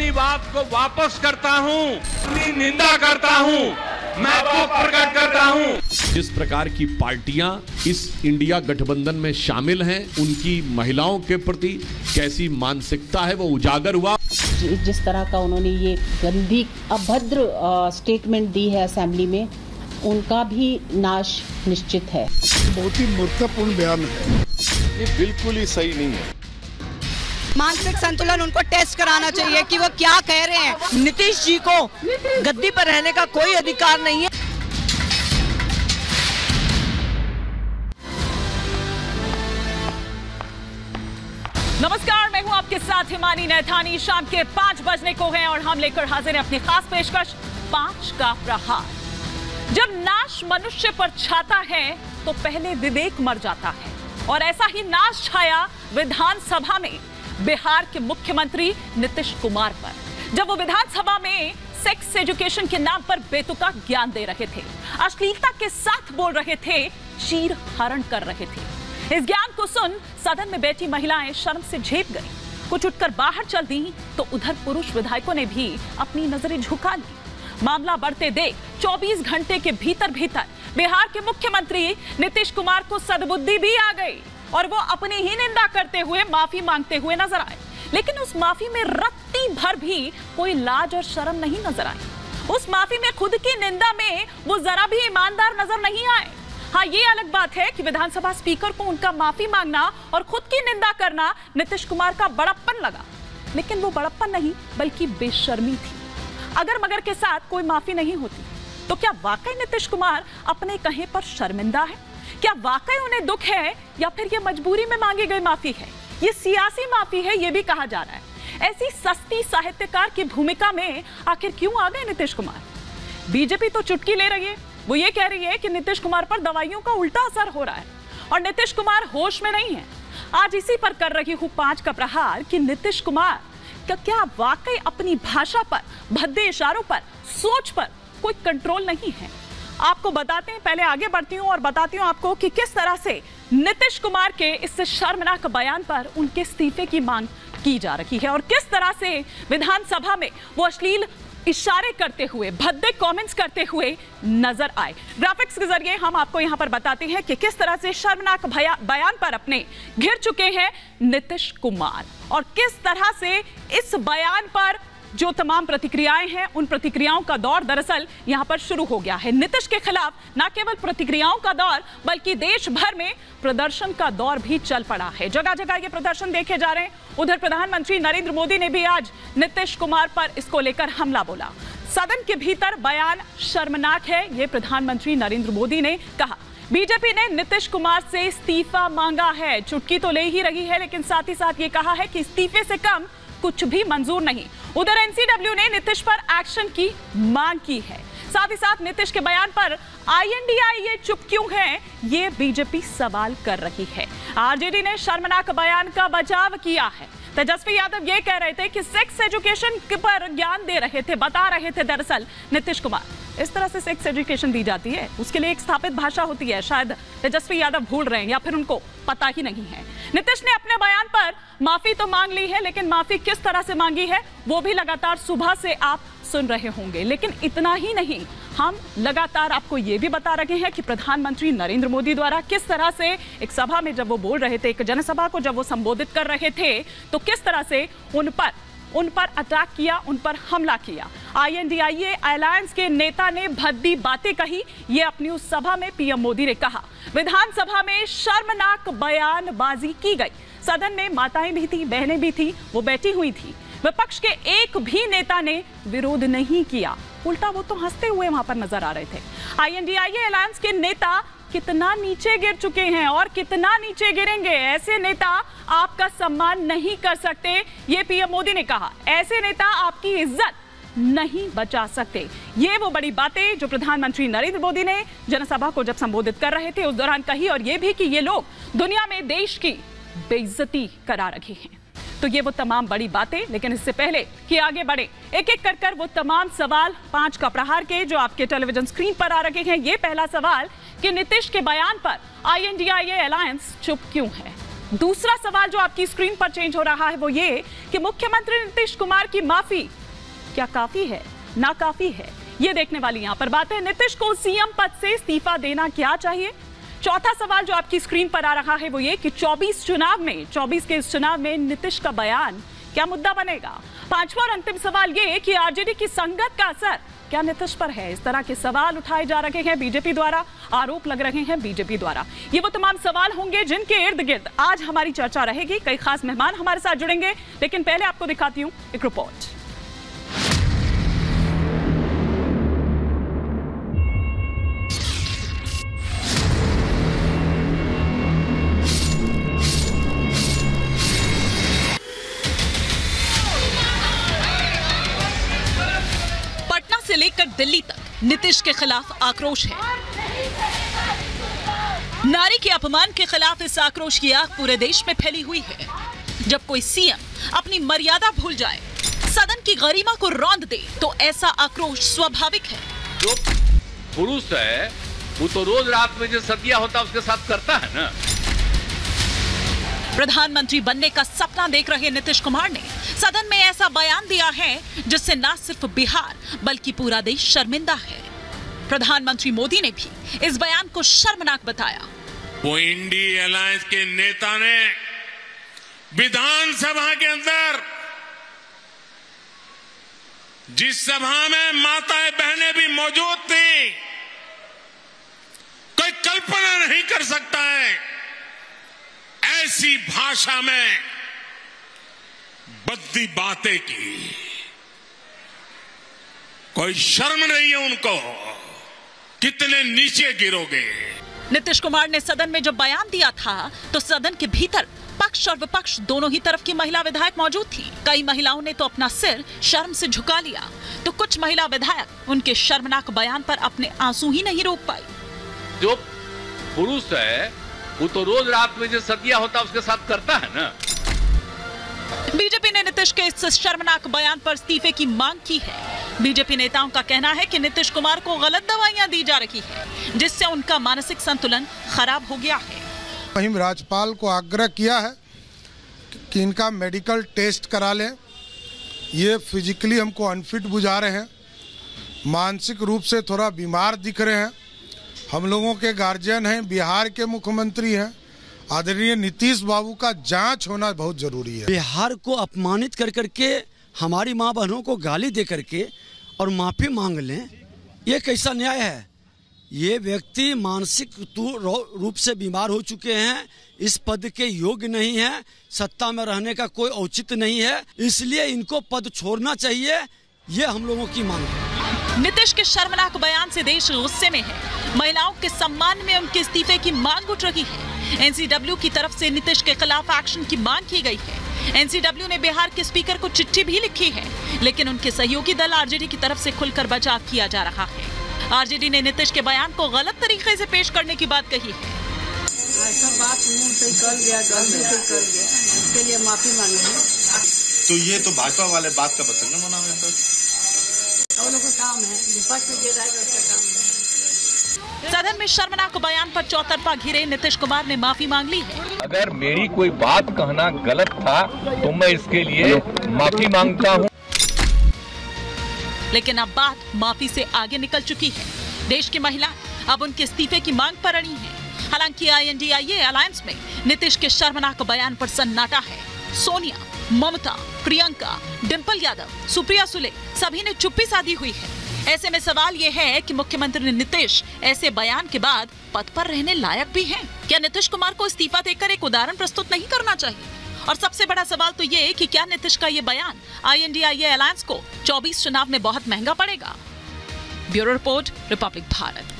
अपनी बात को वापस करता हूं, अपनी निंदा करता हूं, मैं दुख प्रकट करता हूं। जिस प्रकार की पार्टियां इस इंडिया गठबंधन में शामिल हैं, उनकी महिलाओं के प्रति कैसी मानसिकता है वो उजागर हुआ। जिस तरह का उन्होंने ये गंदी अभद्र स्टेटमेंट दी है असेंबली में, उनका भी नाश निश्चित है। बहुत ही मूर्खतापूर्ण बयान है, ये बिल्कुल ही सही नहीं है। मानसिक संतुलन उनको टेस्ट कराना चाहिए कि वो क्या कह रहे हैं। नीतीश जी को गद्दी पर रहने का कोई अधिकार नहीं है। नमस्कार, मैं हूं आपके साथ हिमानी नैथानी। शाम के 5 बजने को हैं और हम लेकर हाजिर हैं अपनी खास पेशकश 5 का प्रहार। जब नाश मनुष्य पर छाता है तो पहले विवेक मर जाता है, और ऐसा ही नाश छाया विधानसभा में बिहार के मुख्यमंत्री नीतीश कुमार पर, जब वो विधानसभा में सेक्स एजुकेशन के नाम पर बेतुका ज्ञान दे रहे थे, अश्लीलता के साथ बोल रहे थे, चीर हरण कर रहे थे। इस ज्ञान को सुन सदन में बैठी महिलाएं शर्म से झेप गई, कुछ उठकर बाहर चल दी तो उधर पुरुष विधायकों ने भी अपनी नजरें झुका ली। मामला बढ़ते देख 24 घंटे के भीतर बिहार के मुख्यमंत्री नीतीश कुमार को सद्बुद्धि भी आ गई और वो अपनी ही निंदा करते हुए माफी मांगते हुए नजर आए। लेकिन उस माफी में रत्ती भर भी कोई लाज और शर्म नहीं नजर आई। उस माफी में खुद की निंदा में वो जरा भी ईमानदार नजर नहीं आए। हाँ, ये अलग बात है कि विधानसभा स्पीकर को उनका माफी मांगना और खुद की निंदा करना नीतीश कुमार का बड़प्पन लगा, लेकिन वो बड़प्पन नहीं बल्कि बेशर्मी थी। अगर मगर के साथ कोई माफी नहीं होती तो क्या वाकई नीतीश कुमार अपने कहे पर शर्मिंदा है? क्या वाकई उन्हें दुख है या फिर ये मजबूरी में मांगी गई माफी है? ये सियासी माफी है, ये भी कहा जा रहा है। ऐसी सस्ती साहित्यकार की भूमिका में आखिर क्यों आ गए नीतीश कुमार? बीजेपी तो चुटकी ले रही है, वो ये कह रही है कि नीतीश कुमार पर दवाइयों का उल्टा असर हो रहा है और नीतीश कुमार होश में नहीं है। आज इसी पर कर रही हूं 5 का प्रहार कि नीतीश कुमार क्या वाकई अपनी भाषा पर, भद्दे इशारों पर, सोच पर कोई कंट्रोल नहीं है? आपको बताते हैं, पहले आगे बढ़ती हूं और बताती हूं आपको कि किस तरह से नीतीश कुमार के इस शर्मनाक बयान पर उनके इस्तीफे की मांग की जा रही है और किस तरह से विधानसभा में वो अश्लील इशारे करते हुए, भद्दे कमेंट्स करते हुए नजर आए। ग्राफिक्स के जरिए हम आपको यहां पर बताते हैं कि किस तरह से शर्मनाक बयान पर अपने घिर चुके हैं नीतीश कुमार और किस तरह से इस बयान पर जो तमाम प्रतिक्रियाएं हैं, उन प्रतिक्रियाओं का दौर दरअसल यहां पर शुरू हो गया है। नीतीश के खिलाफ न केवल प्रतिक्रियाओं का दौर बल्कि देश भर में प्रदर्शन का दौर भी चल पड़ा है। जगह जगह ये प्रदर्शन देखे जा रहे हैं। उधर प्रधानमंत्री नरेंद्र मोदी ने भी आज नीतीश कुमार पर इसको लेकर हमला बोला। सदन के भीतर बयान शर्मनाक है, ये प्रधानमंत्री नरेंद्र मोदी ने कहा। बीजेपी ने नीतीश कुमार से इस्तीफा मांगा है, चुटकी तो ले ही रही है, लेकिन साथ ही साथ ये कहा है कि इस्तीफे से कम कुछ भी मंजूर नहीं। उधर एनसीडब्ल्यू ने नीतीश पर एक्शन की मांग की है। साथ ही साथ नीतीश के बयान पर आईएनडीआई ये चुप क्यों है, ये बीजेपी सवाल कर रही है। आरजेडी ने शर्मनाक बयान का बचाव किया है। तेजस्वी यादव ये कह रहे थे कि सेक्स एजुकेशन पर ज्ञान दे रहे थे, बता रहे थे दरअसल नीतीश कुमार। इस तरह से सेक्स एजुकेशन दी जाती है, उसके लिए एक स्थापित भाषा होती है। शायद तेजस्वी यादव भूल रहे हैं या फिर उनको पता ही नहीं है। नीतीश ने अपने बयान पर माफी तो मांग ली है, लेकिन माफी किस तरह से मांगी है वो भी लगातार सुबह से आप सुन रहे होंगे। लेकिन इतना ही नहीं, हम लगातार आपको ये भी बता रहे हैं कि प्रधानमंत्री नरेंद्र मोदी द्वारा किस तरह से एक सभा में जब वो बोल रहे थे, एक जनसभा को जब वो संबोधित कर रहे थे, तो किस तरह से उन पर अटैक किया, उन पर हमला किया। आईएनडीआईए अलायंस के नेता ने भद्दी बातें कही, ये अपनी उस सभा में पीएम मोदी ने कहा। विधानसभा में शर्मनाक बयानबाजी की गई। सदन में माताएं भी थी, बहनें भी थी, वो बैठी हुई थी। विपक्ष के एक भी नेता ने विरोध नहीं किया, उल्टा वो तो हंसते हुए वहां पर नजर आ रहे थे। आईएनडीआईए अलायंस के नेता कितना नीचे गिर चुके हैं और कितना नीचे गिरेंगे, ऐसे नेता आपका सम्मान नहीं कर सकते, ये पीएम मोदी ने कहा। ऐसे नेता आपकी इज्जत नहीं बचा सकते। ये वो बड़ी बातें जो प्रधानमंत्री नरेंद्र मोदी ने जनसभा को जब संबोधित कर रहे थे उस दौरान कही, और ये भी कि ये लोग दुनिया में देश की बेइज्जती करा रहे हैं। तो ये वो तमाम बड़ी बातें, लेकिन इससे पहले कि आगे बढ़े, एक एक कर वो तमाम सवाल 5 का प्रहार के जो आपके टेलीविजन स्क्रीन पर आ रहे हैं। ये पहला सवाल कि नीतीश के बयान पर आईएनडीआईए अलायंस चुप क्यों है। दूसरा सवाल जो आपकी स्क्रीन पर चेंज हो रहा है वो ये कि मुख्यमंत्री नीतीश कुमार की माफी क्या काफी है, नाकाफी है, ये देखने वाली यहां पर बात है। नीतीश को सीएम पद से इस्तीफा देना क्या चाहिए? चौथा सवाल जो आपकी स्क्रीन पर आ रहा है वो ये कि 24 के इस चुनाव में नीतीश का बयान क्या मुद्दा बनेगा? पांचवा और अंतिम सवाल ये कि आरजेडी की संगत का असर क्या नीतीश पर है? इस तरह के सवाल उठाए जा रहे हैं बीजेपी द्वारा, आरोप लग रहे हैं बीजेपी द्वारा। ये वो तमाम सवाल होंगे जिनके इर्द गिर्द आज हमारी चर्चा रहेगी। कई खास मेहमान हमारे साथ जुड़ेंगे, लेकिन पहले आपको दिखाती हूं एक रिपोर्ट। से लेकर दिल्ली तक नीतीश के खिलाफ आक्रोश है। नारी के अपमान के खिलाफ इस आक्रोश की आग पूरे देश में फैली हुई है। जब कोई सीएम अपनी मर्यादा भूल जाए, सदन की गरिमा को रौंद दे, तो ऐसा आक्रोश स्वाभाविक है। जो पुरुष है वो तो रोज रात में जो सदिया होता है उसके साथ करता है ना। प्रधानमंत्री बनने का सपना देख रहे नीतीश कुमार ने सदन में ऐसा बयान दिया है जिससे न सिर्फ बिहार बल्कि पूरा देश शर्मिंदा है। प्रधानमंत्री मोदी ने भी इस बयान को शर्मनाक बताया। वो इंडी अलायंस के नेता ने विधानसभा के अंदर, जिस सभा में माताएं बहनें भी मौजूद थी, कोई कल्पना नहीं कर सकता है ऐसी भाषा में बद्दी बातें की। कोई शर्म नहीं है उनको, कितने नीचे गिरोगे। नीतीश कुमार ने सदन में जब बयान दिया था तो सदन के भीतर पक्ष और विपक्ष दोनों ही तरफ की महिला विधायक मौजूद थी। कई महिलाओं ने तो अपना सिर शर्म से झुका लिया, तो कुछ महिला विधायक उनके शर्मनाक बयान पर अपने आंसू ही नहीं रोक पाई। जो पुरुष है वो तो रोज रात में जो सदिया होता है उसके साथ करता है ना। बीजेपी ने नीतीश के इस शर्मनाक बयान पर इस्तीफे की मांग की है। बीजेपी नेताओं का कहना है कि नीतीश कुमार को गलत दवाइयां दी जा रही है, जिससे उनका मानसिक संतुलन खराब हो गया है। वहीं राज्यपाल को आग्रह किया है कि इनका मेडिकल टेस्ट करा लें। ये फिजिकली हमको अनफिट बुझा रहे हैं, मानसिक रूप से थोड़ा बीमार दिख रहे हैं। हम लोगों के गार्जियन हैं, बिहार के मुख्यमंत्री हैं, आदरणीय नीतीश बाबू का जांच होना बहुत जरूरी है। बिहार को अपमानित कर करके, हमारी माँ बहनों को गाली दे करके और माफी मांग लें, ये कैसा न्याय है? ये व्यक्ति मानसिक रूप से बीमार हो चुके हैं, इस पद के योग्य नहीं है, सत्ता में रहने का कोई औचित्य नहीं है, इसलिए इनको पद छोड़ना चाहिए, ये हम लोगों की मांग है। नीतीश के शर्मनाक बयान से देश गुस्से में है। महिलाओं के सम्मान में उनके इस्तीफे की मांग उठ रही है। एनसीडब्ल्यू की तरफ से नीतीश के खिलाफ एक्शन की मांग की गई है। एनसीडब्ल्यू ने बिहार के स्पीकर को चिट्ठी भी लिखी है, लेकिन उनके सहयोगी दल आरजेडी की तरफ से खुलकर बचाव किया जा रहा है। आरजेडी ने नीतीश के बयान को गलत तरीके से पेश करने की बात कही है। ऐसा बात मुंह से कर गया, गलती से कर गया, इसके लिए माफी मांगी। तो ये तो भाजपा वाले बात का बतंगड़ बना हुआ है। वो लोगों का काम है, विपक्ष में जो रहेगा उसका काम है। सदन में शर्मनाक बयान पर चौतरफा घिरे नीतीश कुमार ने माफी मांग ली है। अगर मेरी कोई बात कहना गलत था तो मैं इसके लिए माफी मांगता हूँ। लेकिन अब बात माफी से आगे निकल चुकी है। देश की महिला अब उनके इस्तीफे की मांग पर अड़ी है। हालांकि INDIA अलायंस में नीतीश के शर्मनाक बयान पर सन्नाटा है। सोनिया, ममता, प्रियंका, डिंपल यादव, सुप्रिया सुले सभी ने चुप्पी साधी हुई है। ऐसे में सवाल यह है कि मुख्यमंत्री नीतीश ऐसे बयान के बाद पद पर रहने लायक भी हैं? क्या नीतीश कुमार को इस्तीफा देकर एक उदाहरण प्रस्तुत नहीं करना चाहिए? और सबसे बड़ा सवाल तो ये कि क्या नीतीश का ये बयान INDIA अलायंस को 24 चुनाव में बहुत महंगा पड़ेगा? Bureau report, Republic Bharat.